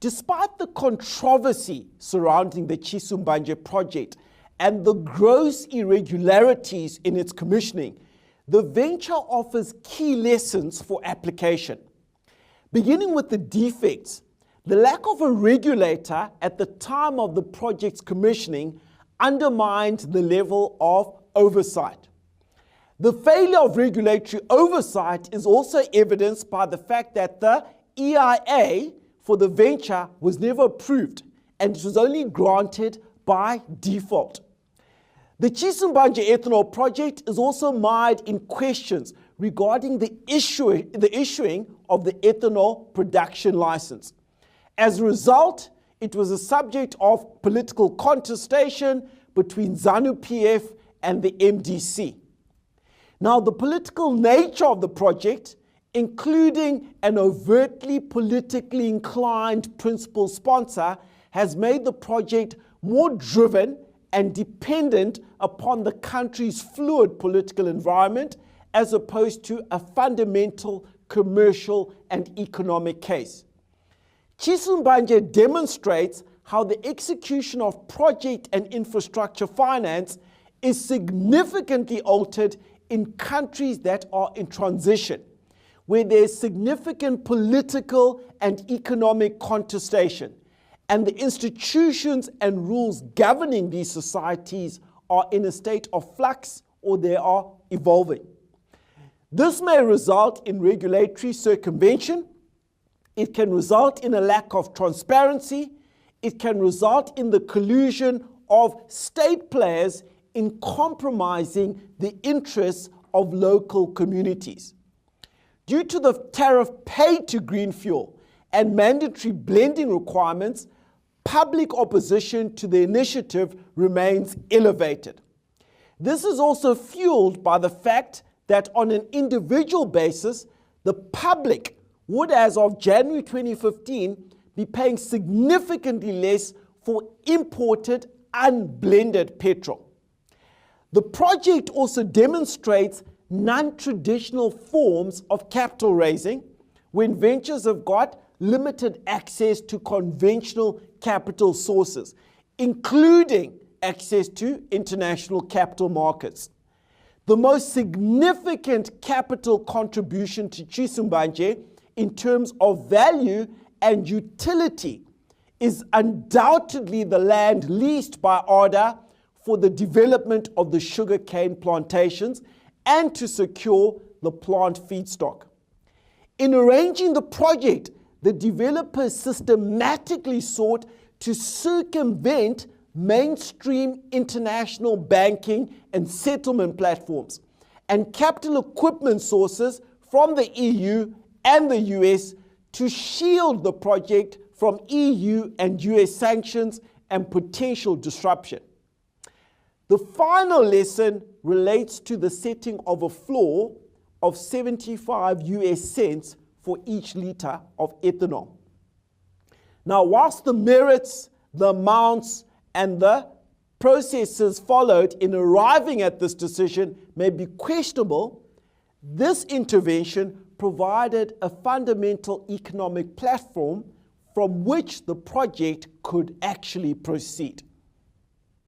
Despite the controversy surrounding the Chisumbanje project and the gross irregularities in its commissioning, the venture offers key lessons for application. Beginning with the defects, the lack of a regulator at the time of the project's commissioning undermined the level of oversight. The failure of regulatory oversight is also evidenced by the fact that the EIA for the venture was never approved and it was only granted by default. The Chisumbanje ethanol project is also mired in questions regarding the issuing of the ethanol production license. As a result, it was a subject of political contestation between ZANU-PF and the MDC. Now, the political nature of the project, including an overtly politically inclined principal sponsor, has made the project more driven and dependent upon the country's fluid political environment as opposed to a fundamental commercial and economic case. Chisumbanje demonstrates how the execution of project and infrastructure finance is significantly altered in countries that are in transition, where there is significant political and economic contestation, and the institutions and rules governing these societies are in a state of flux or they are evolving. This may result in regulatory circumvention. It can result in a lack of transparency. It can result in the collusion of state players in compromising the interests of local communities. Due to the tariff paid to green fuel and mandatory blending requirements, public opposition to the initiative remains elevated. This is also fueled by the fact that on an individual basis, the public would, as of January 2015, be paying significantly less for imported unblended petrol. The project also demonstrates non-traditional forms of capital raising when ventures have got limited access to conventional capital sources, including access to international capital markets. The most significant capital contribution to Chisumbanje in terms of value and utility is undoubtedly the land leased by ARDA for the development of the sugarcane plantations and to secure the plant feedstock. In arranging the project, the developers systematically sought to circumvent mainstream international banking and settlement platforms and capital equipment sources from the EU and the US to shield the project from EU and US sanctions and potential disruption. The final lesson relates to the setting of a floor of 75 US cents for each liter of ethanol. Now, whilst the merits, the amounts, and the processes followed in arriving at this decision may be questionable, this intervention provided a fundamental economic platform from which the project could actually proceed.